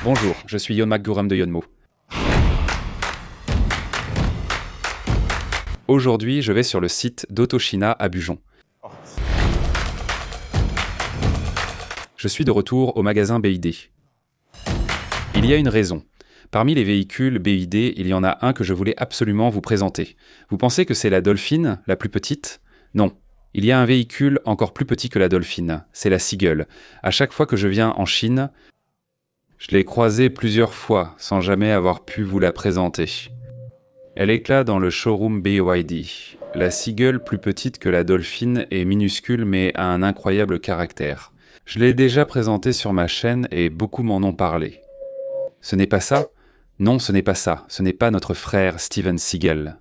Bonjour, je suis Yon McGoram de Yonmo. Aujourd'hui, je vais sur le site d'Autochina à Bujon. Je suis de retour au magasin BYD. Il y a une raison. Parmi les véhicules BYD, il y en a un que je voulais absolument vous présenter. Vous pensez que c'est la Dolphin, la plus petite? Non. Il y a un véhicule encore plus petit que la Dolphin, c'est la Seagull. À chaque fois que je viens en Chine, je l'ai croisée plusieurs fois sans jamais avoir pu vous la présenter. Elle éclate dans le showroom BYD. La Seagull, plus petite que la Dolphin, est minuscule mais a un incroyable caractère. Je l'ai déjà présentée sur ma chaîne et beaucoup m'en ont parlé. Ce n'est pas ça? Non, ce n'est pas ça. Ce n'est pas notre frère Steven Seagal.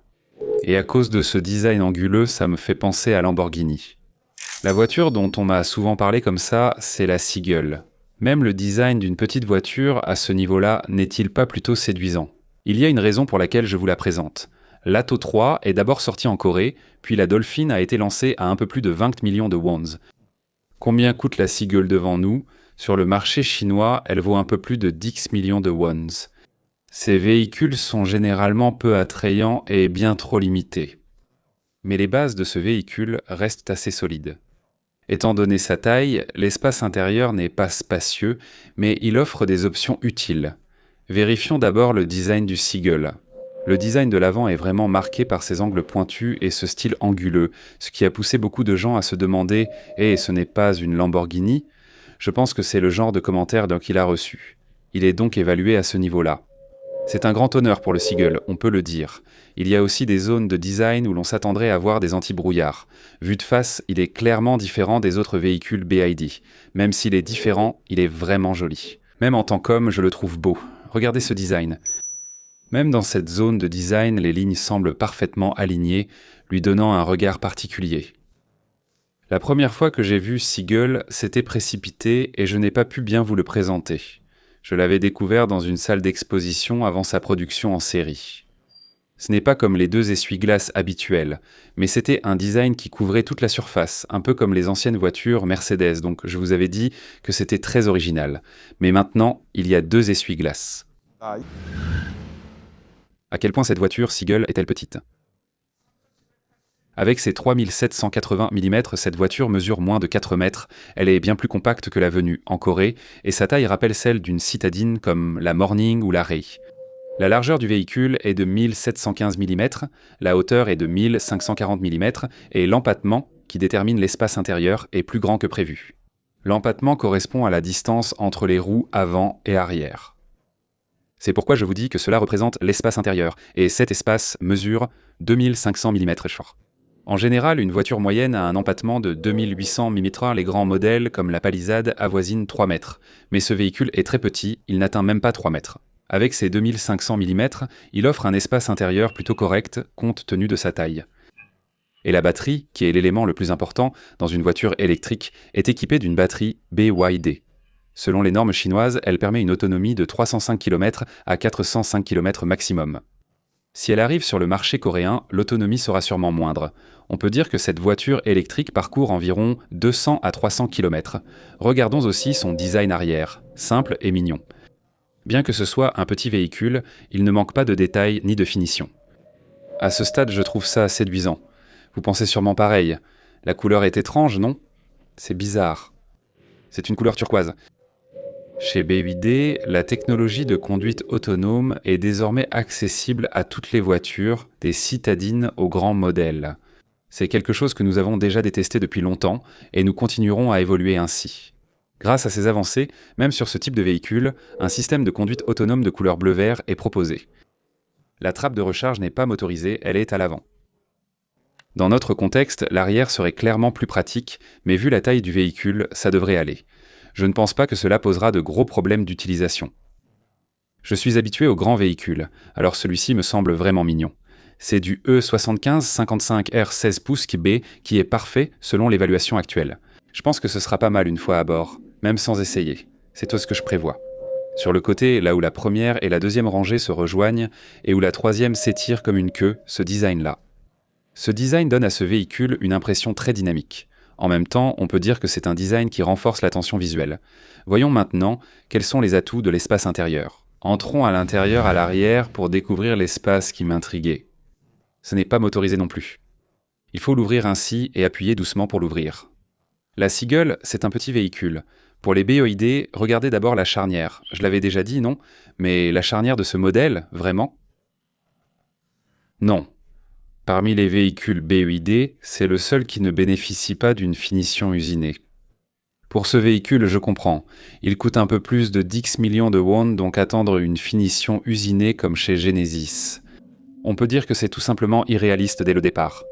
Et à cause de ce design anguleux, ça me fait penser à Lamborghini. La voiture dont on m'a souvent parlé comme ça, c'est la Seagull. Même le design d'une petite voiture, à ce niveau-là, n'est-il pas plutôt séduisant? Il y a une raison pour laquelle je vous la présente. L'Atto 3 est d'abord sorti en Corée, puis la Dolphin a été lancée à un peu plus de 20 millions de wons. Combien coûte la Seagull devant nous? Sur le marché chinois, elle vaut un peu plus de 10 millions de wons. Ces véhicules sont généralement peu attrayants et bien trop limités. Mais les bases de ce véhicule restent assez solides. Étant donné sa taille, l'espace intérieur n'est pas spacieux, mais il offre des options utiles. Vérifions d'abord le design du Seagull. Le design de l'avant est vraiment marqué par ses angles pointus et ce style anguleux, ce qui a poussé beaucoup de gens à se demander « Eh, ce n'est pas une Lamborghini ?» Je pense que c'est le genre de commentaire qu'il a reçu. Il est donc évalué à ce niveau-là. C'est un grand honneur pour le Seagull, on peut le dire. Il y a aussi des zones de design où l'on s'attendrait à voir des anti-brouillards. Vu de face, il est clairement différent des autres véhicules BYD. Même s'il est différent, il est vraiment joli. Même en tant qu'homme, je le trouve beau. Regardez ce design. Même dans cette zone de design, les lignes semblent parfaitement alignées, lui donnant un regard particulier. La première fois que j'ai vu Seagull, c'était précipité et je n'ai pas pu bien vous le présenter. Je l'avais découvert dans une salle d'exposition avant sa production en série. Ce n'est pas comme les deux essuie-glaces habituels, mais c'était un design qui couvrait toute la surface, un peu comme les anciennes voitures Mercedes, donc je vous avais dit que c'était très original. Mais maintenant, il y a deux essuie-glaces. À quel point cette voiture Seagull est-elle petite? Avec ses 3780 mm, cette voiture mesure moins de 4 mètres, elle est bien plus compacte que la venue en Corée, et sa taille rappelle celle d'une citadine comme la Morning ou la Ray. La largeur du véhicule est de 1715 mm, la hauteur est de 1540 mm, et l'empattement, qui détermine l'espace intérieur, est plus grand que prévu. L'empattement correspond à la distance entre les roues avant et arrière. C'est pourquoi je vous dis que cela représente l'espace intérieur, et cet espace mesure 2500 mm. En général, une voiture moyenne a un empattement de 2800 mm. Les grands modèles, comme la Palisade, avoisinent 3 mètres. Mais ce véhicule est très petit, il n'atteint même pas 3 mètres. Avec ses 2500 mm, il offre un espace intérieur plutôt correct, compte tenu de sa taille. Et la batterie, qui est l'élément le plus important dans une voiture électrique, est équipée d'une batterie BYD. Selon les normes chinoises, elle permet une autonomie de 305 km à 405 km maximum. Si elle arrive sur le marché coréen, l'autonomie sera sûrement moindre. On peut dire que cette voiture électrique parcourt environ 200 à 300 km. Regardons aussi son design arrière, simple et mignon. Bien que ce soit un petit véhicule, il ne manque pas de détails ni de finition. À ce stade, je trouve ça séduisant. Vous pensez sûrement pareil. La couleur est étrange, non? C'est bizarre. C'est une couleur turquoise. Chez BYD, la technologie de conduite autonome est désormais accessible à toutes les voitures, des citadines aux grands modèles. C'est quelque chose que nous avons déjà détesté depuis longtemps et nous continuerons à évoluer ainsi. Grâce à ces avancées, même sur ce type de véhicule, un système de conduite autonome de couleur bleu-vert est proposé. La trappe de recharge n'est pas motorisée, elle est à l'avant. Dans notre contexte, l'arrière serait clairement plus pratique, mais vu la taille du véhicule, ça devrait aller. Je ne pense pas que cela posera de gros problèmes d'utilisation. Je suis habitué aux grands véhicules, alors celui-ci me semble vraiment mignon. C'est du E75-55R 16 pouces B qui est parfait selon l'évaluation actuelle. Je pense que ce sera pas mal une fois à bord, même sans essayer. C'est tout ce que je prévois. Sur le côté, là où la première et la deuxième rangée se rejoignent et où la troisième s'étire comme une queue, ce design-là. Ce design donne à ce véhicule une impression très dynamique. En même temps, on peut dire que c'est un design qui renforce l'attention visuelle. Voyons maintenant quels sont les atouts de l'espace intérieur. Entrons à l'intérieur à l'arrière pour découvrir l'espace qui m'intriguait. Ce n'est pas motorisé non plus. Il faut l'ouvrir ainsi et appuyer doucement pour l'ouvrir. La Seagull, c'est un petit véhicule. Pour les BYD, regardez d'abord la charnière. Je l'avais déjà dit, non? Mais la charnière de ce modèle, vraiment? Non. Parmi les véhicules BYD, c'est le seul qui ne bénéficie pas d'une finition usinée. Pour ce véhicule, je comprends. Il coûte un peu plus de 10 millions de won, donc attendre une finition usinée comme chez Genesis. On peut dire que c'est tout simplement irréaliste dès le départ.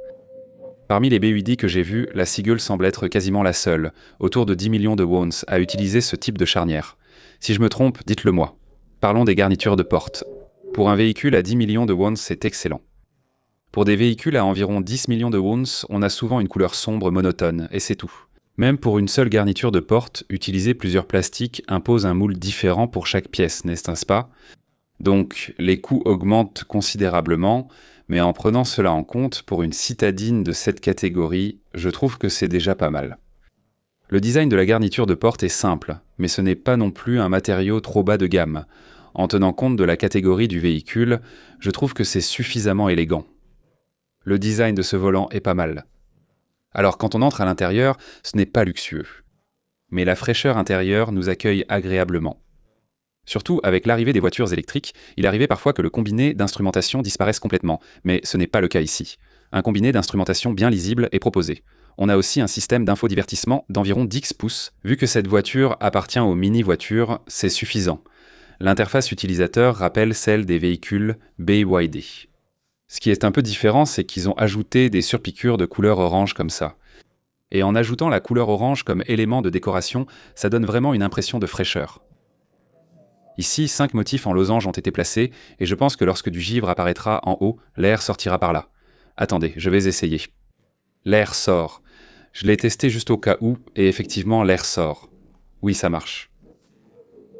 Parmi les BYD que j'ai vus, la Seagull semble être quasiment la seule, autour de 10 millions de wons, à utiliser ce type de charnière. Si je me trompe, dites-le moi. Parlons des garnitures de porte. Pour un véhicule à 10 millions de wons, c'est excellent. Pour des véhicules à environ 10 millions de wons, on a souvent une couleur sombre monotone, et c'est tout. Même pour une seule garniture de porte, utiliser plusieurs plastiques impose un moule différent pour chaque pièce, n'est-ce pas? Donc, les coûts augmentent considérablement, mais en prenant cela en compte, pour une citadine de cette catégorie, je trouve que c'est déjà pas mal. Le design de la garniture de porte est simple, mais ce n'est pas non plus un matériau trop bas de gamme. En tenant compte de la catégorie du véhicule, je trouve que c'est suffisamment élégant. Le design de ce volant est pas mal. Alors quand on entre à l'intérieur, ce n'est pas luxueux. Mais la fraîcheur intérieure nous accueille agréablement. Surtout avec l'arrivée des voitures électriques, il arrivait parfois que le combiné d'instrumentation disparaisse complètement, mais ce n'est pas le cas ici. Un combiné d'instrumentation bien lisible est proposé. On a aussi un système d'infodivertissement d'environ 10 pouces. Vu que cette voiture appartient aux mini-voitures, c'est suffisant. L'interface utilisateur rappelle celle des véhicules BYD. Ce qui est un peu différent, c'est qu'ils ont ajouté des surpiqûres de couleur orange comme ça. Et en ajoutant la couleur orange comme élément de décoration, ça donne vraiment une impression de fraîcheur. Ici, 5 motifs en losange ont été placés, et je pense que lorsque du givre apparaîtra en haut, l'air sortira par là. Attendez, je vais essayer. L'air sort. Je l'ai testé juste au cas où, et effectivement, l'air sort. Oui, ça marche.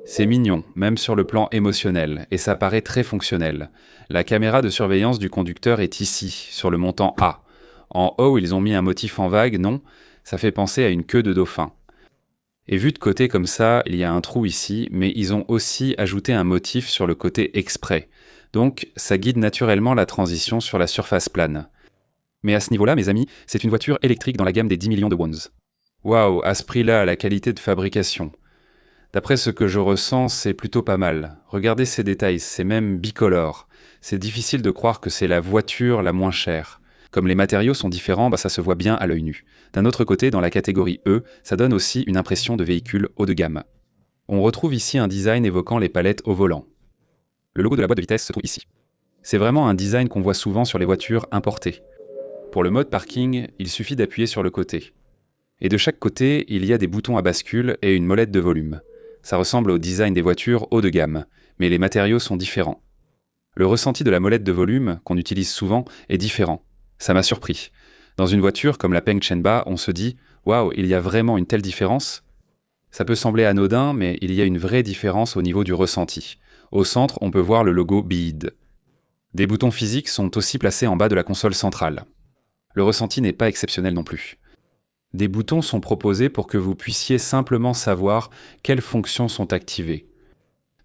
C'est mignon, même sur le plan émotionnel, et ça paraît très fonctionnel. La caméra de surveillance du conducteur est ici, sur le montant A. En haut, ils ont mis un motif en vague, non? Ça fait penser à une queue de dauphin. Et vu de côté comme ça, il y a un trou ici, mais ils ont aussi ajouté un motif sur le côté exprès. Donc, ça guide naturellement la transition sur la surface plane. Mais à ce niveau-là, mes amis, c'est une voiture électrique dans la gamme des 10 millions de wons. Waouh, à ce prix-là, la qualité de fabrication. D'après ce que je ressens, c'est plutôt pas mal. Regardez ces détails, c'est même bicolore. C'est difficile de croire que c'est la voiture la moins chère. Comme les matériaux sont différents, ça se voit bien à l'œil nu. D'un autre côté, dans la catégorie E, ça donne aussi une impression de véhicule haut de gamme. On retrouve ici un design évoquant les palettes au volant. Le logo de la boîte de vitesse se trouve ici. C'est vraiment un design qu'on voit souvent sur les voitures importées. Pour le mode parking, il suffit d'appuyer sur le côté. Et de chaque côté, il y a des boutons à bascule et une molette de volume. Ça ressemble au design des voitures haut de gamme, mais les matériaux sont différents. Le ressenti de la molette de volume, qu'on utilise souvent, est différent. Ça m'a surpris. Dans une voiture comme la Peng Chenba, on se dit « Waouh, il y a vraiment une telle différence ?» Ça peut sembler anodin, mais il y a une vraie différence au niveau du ressenti. Au centre, on peut voir le logo BYD. Des boutons physiques sont aussi placés en bas de la console centrale. Le ressenti n'est pas exceptionnel non plus. Des boutons sont proposés pour que vous puissiez simplement savoir quelles fonctions sont activées.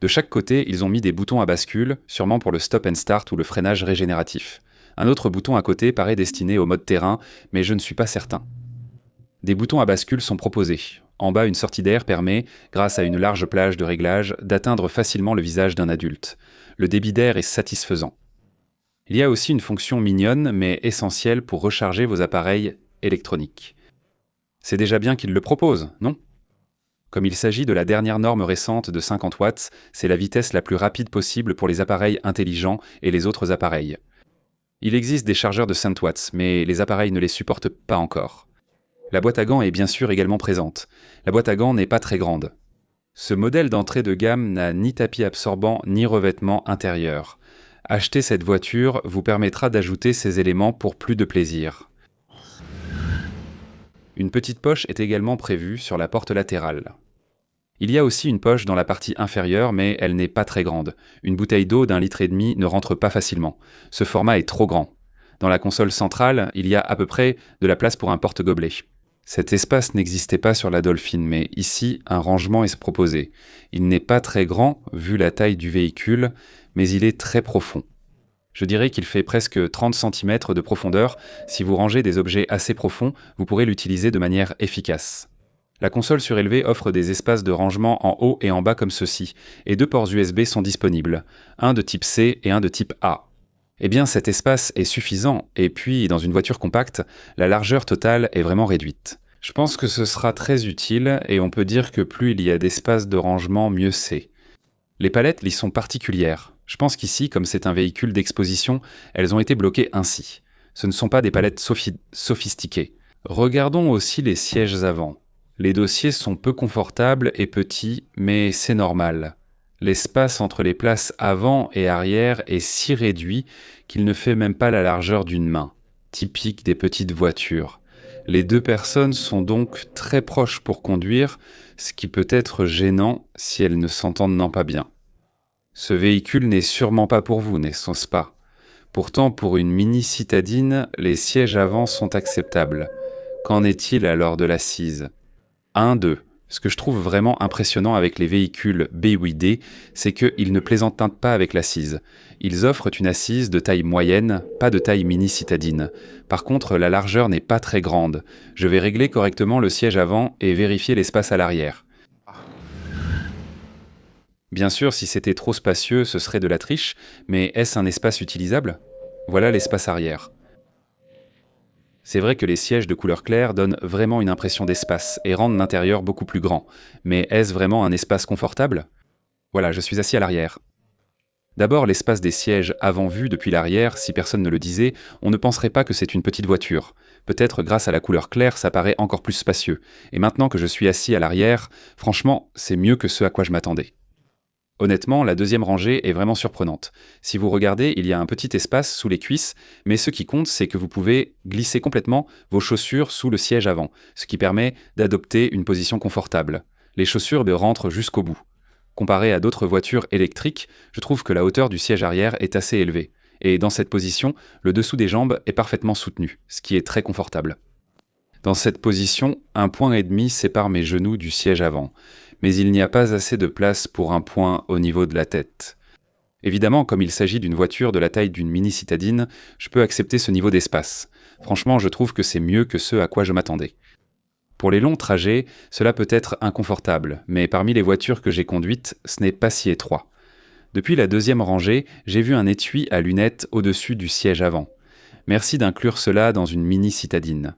De chaque côté, ils ont mis des boutons à bascule, sûrement pour le stop and start ou le freinage régénératif. Un autre bouton à côté paraît destiné au mode terrain, mais je ne suis pas certain. Des boutons à bascule sont proposés. En bas, une sortie d'air permet, grâce à une large plage de réglage, d'atteindre facilement le visage d'un adulte. Le débit d'air est satisfaisant. Il y a aussi une fonction mignonne, mais essentielle pour recharger vos appareils électroniques. C'est déjà bien qu'ils le proposent, non? Comme il s'agit de la dernière norme récente de 50 watts, c'est la vitesse la plus rapide possible pour les appareils intelligents et les autres appareils. Il existe des chargeurs de 100 watts, mais les appareils ne les supportent pas encore. La boîte à gants est bien sûr également présente. La boîte à gants n'est pas très grande. Ce modèle d'entrée de gamme n'a ni tapis absorbant ni revêtement intérieur. Acheter cette voiture vous permettra d'ajouter ces éléments pour plus de plaisir. Une petite poche est également prévue sur la porte latérale. Il y a aussi une poche dans la partie inférieure, mais elle n'est pas très grande. Une bouteille d'eau d'1,5 litre ne rentre pas facilement. Ce format est trop grand. Dans la console centrale, il y a à peu près de la place pour un porte-gobelet. Cet espace n'existait pas sur la Dolphin, mais ici, un rangement est proposé. Il n'est pas très grand, vu la taille du véhicule, mais il est très profond. Je dirais qu'il fait presque 30 cm de profondeur. Si vous rangez des objets assez profonds, vous pourrez l'utiliser de manière efficace. La console surélevée offre des espaces de rangement en haut et en bas comme ceci, et 2 ports USB sont disponibles, un de type C et un de type A. Eh bien, cet espace est suffisant, et puis, dans une voiture compacte, la largeur totale est vraiment réduite. Je pense que ce sera très utile, et on peut dire que plus il y a d'espace de rangement, mieux c'est. Les palettes y sont particulières. Je pense qu'ici, comme c'est un véhicule d'exposition, elles ont été bloquées ainsi. Ce ne sont pas des palettes sophistiquées. Regardons aussi les sièges avant. Les dossiers sont peu confortables et petits, mais c'est normal. L'espace entre les places avant et arrière est si réduit qu'il ne fait même pas la largeur d'une main, typique des petites voitures. Les 2 personnes sont donc très proches pour conduire, ce qui peut être gênant si elles ne s'entendent pas bien. Ce véhicule n'est sûrement pas pour vous, n'est-ce pas? Pourtant, pour une mini citadine, les sièges avant sont acceptables. Qu'en est-il alors de l'assise? 2. Ce que je trouve vraiment impressionnant avec les véhicules BYD, c'est qu'ils ne plaisantent pas avec l'assise. Ils offrent une assise de taille moyenne, pas de taille mini citadine. Par contre, la largeur n'est pas très grande. Je vais régler correctement le siège avant et vérifier l'espace à l'arrière. Bien sûr, si c'était trop spacieux, ce serait de la triche, mais est-ce un espace utilisable? Voilà l'espace arrière. C'est vrai que les sièges de couleur claire donnent vraiment une impression d'espace et rendent l'intérieur beaucoup plus grand. Mais est-ce vraiment un espace confortable? Voilà, je suis assis à l'arrière. D'abord, l'espace des sièges avant vu depuis l'arrière, si personne ne le disait, on ne penserait pas que c'est une petite voiture. Peut-être grâce à la couleur claire, ça paraît encore plus spacieux. Et maintenant que je suis assis à l'arrière, franchement, c'est mieux que ce à quoi je m'attendais. Honnêtement, la deuxième rangée est vraiment surprenante. Si vous regardez, il y a un petit espace sous les cuisses, mais ce qui compte, c'est que vous pouvez glisser complètement vos chaussures sous le siège avant, ce qui permet d'adopter une position confortable. Les chaussures rentrent jusqu'au bout. Comparé à d'autres voitures électriques, je trouve que la hauteur du siège arrière est assez élevée. Et dans cette position, le dessous des jambes est parfaitement soutenu, ce qui est très confortable. Dans cette position, 1,5 point sépare mes genoux du siège avant. Mais il n'y a pas assez de place pour un point au niveau de la tête. Évidemment, comme il s'agit d'une voiture de la taille d'une mini citadine, je peux accepter ce niveau d'espace. Franchement, je trouve que c'est mieux que ce à quoi je m'attendais. Pour les longs trajets, cela peut être inconfortable, mais parmi les voitures que j'ai conduites, ce n'est pas si étroit. Depuis la deuxième rangée, j'ai vu un étui à lunettes au-dessus du siège avant. Merci d'inclure cela dans une mini citadine.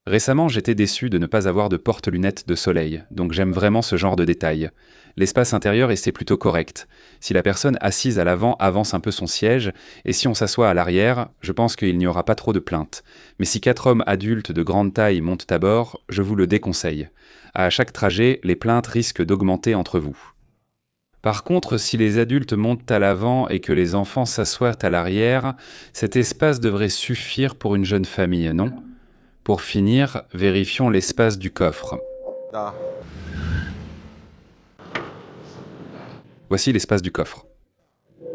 Récemment, j'étais déçu de ne pas avoir de porte-lunettes de soleil, donc j'aime vraiment ce genre de détails. L'espace intérieur est plutôt correct. Si la personne assise à l'avant avance un peu son siège, et si on s'assoit à l'arrière, je pense qu'il n'y aura pas trop de plaintes. Mais si 4 hommes adultes de grande taille montent à bord, je vous le déconseille. À chaque trajet, les plaintes risquent d'augmenter entre vous. Par contre, si les adultes montent à l'avant et que les enfants s'assoient à l'arrière, cet espace devrait suffire pour une jeune famille, non ? Pour finir, vérifions l'espace du coffre. Voici l'espace du coffre.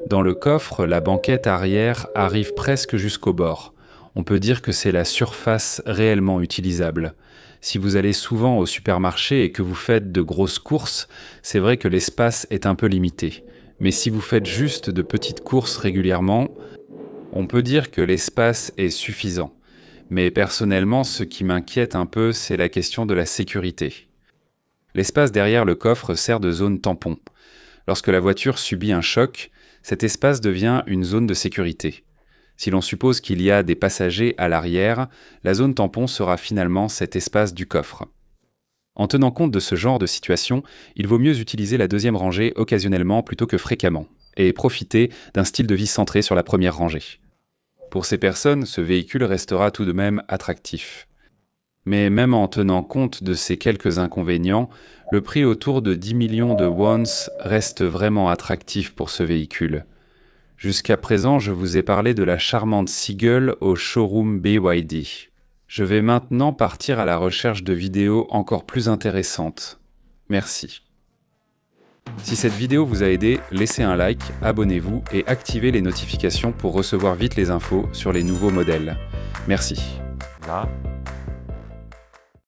Dans le coffre, la banquette arrière arrive presque jusqu'au bord. On peut dire que c'est la surface réellement utilisable. Si vous allez souvent au supermarché et que vous faites de grosses courses, c'est vrai que l'espace est un peu limité. Mais si vous faites juste de petites courses régulièrement, on peut dire que l'espace est suffisant. Mais personnellement, ce qui m'inquiète un peu, c'est la question de la sécurité. L'espace derrière le coffre sert de zone tampon. Lorsque la voiture subit un choc, cet espace devient une zone de sécurité. Si l'on suppose qu'il y a des passagers à l'arrière, la zone tampon sera finalement cet espace du coffre. En tenant compte de ce genre de situation, il vaut mieux utiliser la deuxième rangée occasionnellement plutôt que fréquemment, et profiter d'un style de vie centré sur la première rangée. Pour ces personnes, ce véhicule restera tout de même attractif. Mais même en tenant compte de ces quelques inconvénients, le prix autour de 10 millions de wons reste vraiment attractif pour ce véhicule. Jusqu'à présent, je vous ai parlé de la charmante Seagull au showroom BYD. Je vais maintenant partir à la recherche de vidéos encore plus intéressantes. Merci. Si cette vidéo vous a aidé, laissez un like, abonnez-vous et activez les notifications pour recevoir vite les infos sur les nouveaux modèles. Merci. Là.